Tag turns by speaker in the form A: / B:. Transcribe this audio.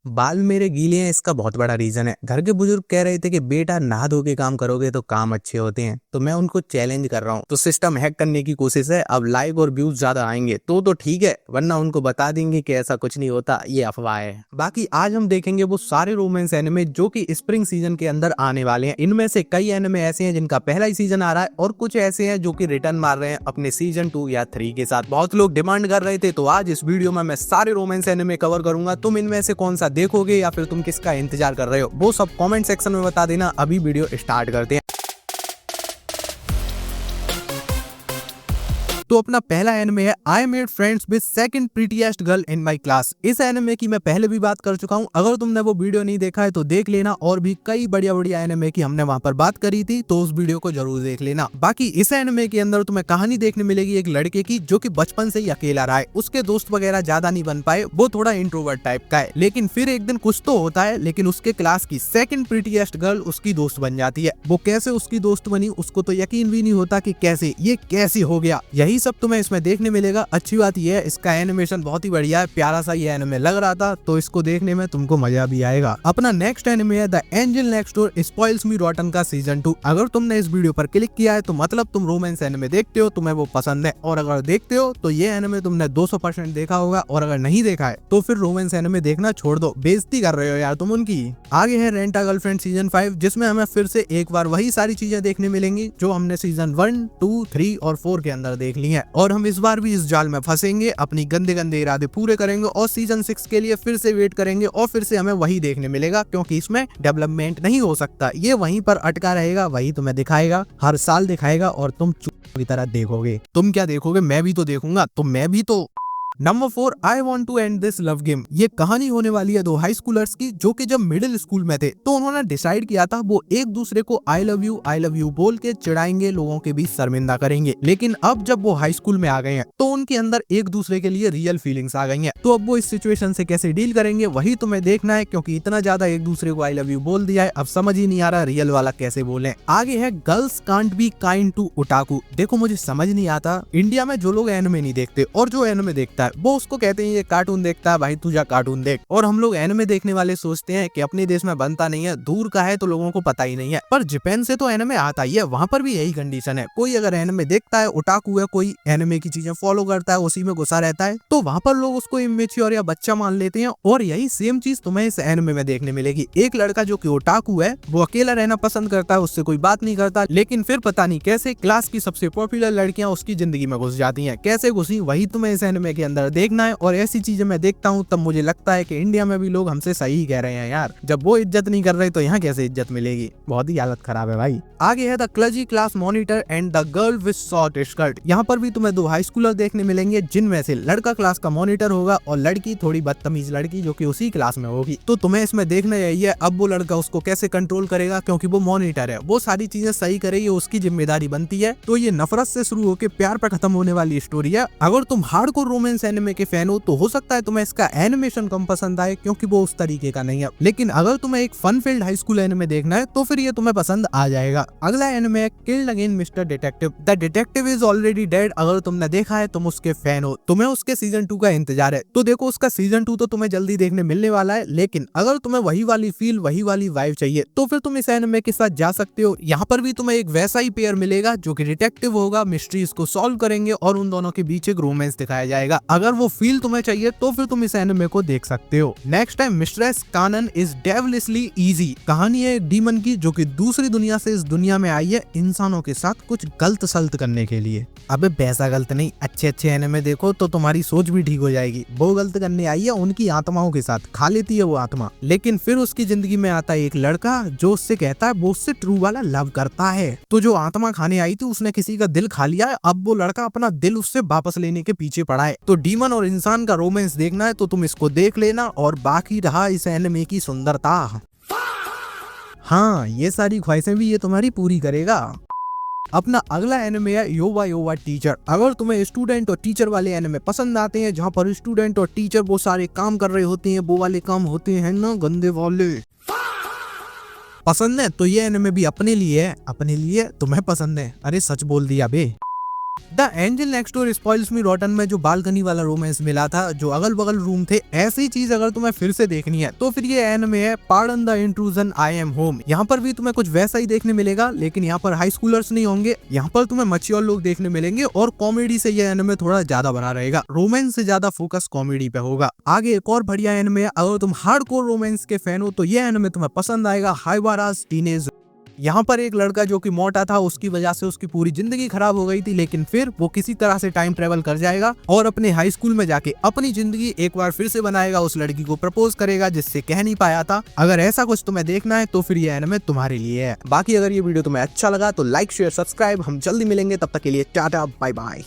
A: बाल मेरे गीले हैं, इसका बहुत बड़ा रीजन है। घर के बुजुर्ग कह रहे थे कि बेटा नहा धो के काम करोगे तो काम अच्छे होते हैं, तो मैं उनको चैलेंज कर रहा हूँ। तो सिस्टम हैक करने की कोशिश है। अब लाइक और व्यूज ज्यादा आएंगे तो ठीक है, वरना उनको बता देंगे कि ऐसा कुछ नहीं होता, ये अफवाह है। बाकी आज हम देखेंगे वो सारे रोमांस एनिमे जो कि स्प्रिंग सीजन के अंदर आने वाले हैं। इनमें से कई एनिमे ऐसे हैं जिनका पहला ही सीजन आ रहा है और कुछ ऐसे हैं जो कि रिटर्न मार रहे हैं अपने सीजन 2 या 3 के साथ। बहुत लोग डिमांड कर रहे थे, तो आज इस वीडियो में मैं सारे रोमांस एनिमे कवर करूंगा। तुम इनमें से कौन सा देखोगे या फिर तुम किसका इंतजार कर रहे हो, वो सब कमेंट सेक्शन में बता देना। अभी वीडियो स्टार्ट करते हैं। तो अपना पहला एनिमे है I made friends with second prettiest girl in my class. इस एनिमे की मैं पहले भी बात कर चुका हूं। अगर तुमने वो वीडियो नहीं देखा है तो देख लेना, और भी कई बढ़िया एनिमे की हमने वहां पर बात करी थी, तो उस वीडियो को जरूर देख लेना। बाकी इस एनिमे के अंदर तुम्हें कहानी देखने मिलेगी एक लड़के की जो कि बचपन से ही अकेला रहा है। उसके दोस्त वगैरह ज्यादा नहीं बन पाए, वो थोड़ा इंट्रोवर्ट टाइप का है। लेकिन फिर एक दिन कुछ तो होता है, लेकिन उसके क्लास की सेकंड प्रीटीएस्ट गर्ल उसकी दोस्त बन जाती है। वो कैसे उसकी दोस्त बनी उसको तो यकीन भी नहीं होता कि कैसे हो गया। यही सब तुम्हें इसमें देखने मिलेगा। अच्छी बात यह है, इसका एनिमेशन बहुत ही बढ़िया है, प्यारा सा ये एनिमे लग रहा था, तो इसको देखने में तुमको मजा भी आएगा। अपना नेक्स्ट एनिमे है the angel next door spoils me रॉटन का सीजन 2। अगर तुमने इस वीडियो पर क्लिक किया है तो मतलब तुम रोमांस एनिमे देखते हो, तुम्हें वो पसंद है, और अगर देखते हो तो ये एनिमे तुमने 200% देखा होगा, और अगर नहीं देखा है तो फिर रोमांस एनिमे देखना छोड़ दो, बेइज्जती कर रहे हो यार तुम उनकी। आगे है रेंट अ गर्लफ्रेंड सीजन 5, जिसमें हमें फिर से एक बार वही सारी चीजें देखने मिलेंगी जो हमने सीजन 1, 2, 3 और 4 के अंदर देख ली है। और हम इस बार भी इस जाल में फंसेंगे, अपनी गंदे इरादे पूरे करेंगे और सीजन 6 के लिए फिर से वेट करेंगे, और फिर से हमें वही देखने मिलेगा, क्योंकि इसमें डेवलपमेंट नहीं हो सकता। ये वहीं पर अटका रहेगा, वही तुम्हें दिखाएगा, हर साल दिखाएगा, और तुम चूहे की तरह देखोगे। तुम क्या देखोगे, मैं भी तो देखूंगा, तो मैं भी तो। Number 4, I want to end this love game. ये कहानी होने वाली है 2 हाई स्कूलर्स की, जो कि जब मिडिल स्कूल में थे तो उन्होंने डिसाइड किया था वो एक दूसरे को आई लव यू बोल के चिढ़ाएंगे, लोगों के बीच शर्मिंदा करेंगे। लेकिन अब जब वो हाई स्कूल में आ गए हैं तो उनके अंदर एक दूसरे के लिए रियल फीलिंग्स आ गई हैं। तो अब वो इस सिचुएशन से कैसे डील करेंगे वही तुम्हें देखना है, क्योंकि इतना ज्यादा एक दूसरे को आई लव यू बोल दिया है, अब समझ ही नहीं आ रहा रियल वाला कैसे बोले। आगे है girls can't be kind to otaku. देखो मुझे समझ नहीं आता, इंडिया में जो लोग एनिमे नहीं देखते और जो एनिमे देखता है वो उसको कहते हैं ये कार्टून देखता है, भाई तू जा कार्टून देख। और हम लोग एनिमे देखने वाले सोचते हैं कि अपने देश में बनता नहीं है, दूर का है तो लोगों को पता ही नहीं है। पर जापान से तो एनिमे आता ही है, वहाँ पर भी यही कंडीशन है। कोई अगर एनिमे देखता है, ओटाकू है, कोई एनिमे की चीजें फॉलो करता है, उसी में घुसा रहता है, तो वहाँ पर लोग उसको इमेच्योर या बच्चा मान लेते हैं। और यही सेम चीज तुम्हें इस एनिमे में देखने मिलेगी। एक लड़का जो कि ओटाकू है, वो अकेला रहना पसंद करता है, उससे कोई बात नहीं करता, लेकिन फिर पता नहीं कैसे क्लास की सबसे पॉपुलर लड़कियां उसकी जिंदगी में घुस जाती हैं। कैसे घुसी वही तुम्हें इस एनिमे के अंदर देखना है। और ऐसी चीजें मैं देखता हूँ तब मुझे लगता है कि इंडिया में भी लोग हमसे सही कह रहे हैं यार, जब वो इज्जत नहीं कर रहे तो यहाँ कैसे इज्जत मिलेगी। बहुत ही हालत खराब है भाई। आगे है the clumsy class monitor and the girl with short skirt. यहाँ पर भी तुम्हें 2 हाई स्कूलर देखने मिलेंगे, जिनमें से लड़का क्लास का मॉनिटर होगा और लड़की थोड़ी बदतमीज लड़की जो कि उसी क्लास में होगी। तो तुम्हें इसमें देखना यही है, अब वो लड़का उसको कैसे कंट्रोल करेगा, क्योंकि वो मॉनिटर है, वो सारी चीजें सही करे, ये उसकी जिम्मेदारी बनती है। तो ये नफरत से शुरू होकर प्यार पर खत्म होने वाली स्टोरी है। अगर तुम हार्डकोर रोमांस एनिमे के फैन हो तो हो सकता है तुम्हें इसका एनिमेशन कम पसंद आए, क्योंकि वो उस तरीके का नहीं है। लेकिन अगर तुम्हें एक fun field high school anime देखना है तो फिर ये तुम्हें पसंद आ जाएगा। अगला एनिमे है killed again mister detective. The detective is already dead. अगर तुमने देखा है, तुम उसके फैन हो, तुम्हें उसके सीजन 2 का इंतजार है, तो देखो उसका सीजन 2 तो तुम्हें जल्दी देखने मिलने वाला है। लेकिन अगर तुम्हें वही वाली फील, वही वाली वाइब चाहिए, तो फिर तुम इस एनिमे के साथ जा सकते हो। यहाँ पर भी तुम्हें एक वैसा ही पेयर मिलेगा जो कि डिटेक्टिव होगा, मिस्ट्रीज को सॉल्व करेंगे और उन दोनों के बीच एक रोमांस दिखाया जाएगा। अगर वो फील तुम्हें चाहिए तो फिर तुम इस एनिमे को देख सकते हो। नेक्स्ट है मिस्ट्रेस कानन इज डेविलिशली इजी। कहानी है एक डीमन की जो कि दूसरी दुनिया से इस दुनिया में आई है इंसानों के साथ कुछ गलत सल्त करने के लिए। अबे पैसा गलत नहीं, अच्छे एनिमे देखो तो तुम्हारी सोच भी ठीक हो जाएगी। वो गलत करने आई है उनकी आत्माओं के साथ, खा लेती है वो आत्मा। लेकिन फिर उसकी जिंदगी में आता है एक लड़का जो उससे कहता है वो उससे ट्रू वाला लव करता है। तो जो आत्मा खाने आई थी उसने किसी का दिल खा लिया है, अब वो लड़का अपना दिल उससे वापस लेने के पीछे पड़ा है। तो डीमन और इंसान का रोमांस देखना है तो तुम इसको देख लेना। और बाकी रहा इस एनिमे की सुंदरता, हाँ ये सारी ख्वाहिशें भी ये तुम्हारी पूरी करेगा। अपना अगला एनिमे है योवा योवा टीचर। अगर तुम्हें स्टूडेंट और टीचर वाले एनिमे पसंद आते हैं, जहाँ पर स्टूडेंट और टीचर वो सारे काम कर रहे होते हैं, वो वाले काम होते हैं ना गंदे वाले, पसंद है तो ये एनिमे भी अपने लिए है, अपने लिए तुम्हें पसंद है। अरे सच बोल दिया बे। The angel next door spoils me rotten में जो बालकनी वाला रोमांस मिला था, जो अगल बगल रूम थे, ऐसी चीज अगर तुम्हें फिर से देखनी है तो फिर ये एनिमे है pardon the intrusion I am home. यहाँ पर भी तुम्हें कुछ वैसा ही देखने मिलेगा, लेकिन यहाँ पर हाई स्कूलर्स नहीं होंगे, यहाँ पर तुम्हें मैच्योर लोग देखने मिलेंगे और कॉमेडी से ये एनिमे थोड़ा ज्यादा बना रहेगा। रोमांस से ज्यादा फोकस कॉमेडी पे होगा। आगे एक और बढ़िया एनिमे है, अगर तुम हार्डकोर रोमांस के फैन हो तो ये एनिमे तुम्हें पसंद आएगा, हाइबारास टीनेज। यहाँ पर एक लड़का जो कि मोटा था, उसकी वजह से उसकी पूरी जिंदगी खराब हो गई थी, लेकिन फिर वो किसी तरह से टाइम ट्रेवल कर जाएगा और अपने हाई स्कूल में जाके अपनी जिंदगी एक बार फिर से बनाएगा, उस लड़की को प्रपोज करेगा जिससे कह नहीं पाया था। अगर ऐसा कुछ तुम्हें देखना है तो फिर ये एनिमे तुम्हारे लिए है। बाकी अगर ये वीडियो तुम्हें अच्छा लगा तो लाइक शेयर सब्सक्राइब, हम जल्दी मिलेंगे, तब तक के लिए टाटा बाय बाय।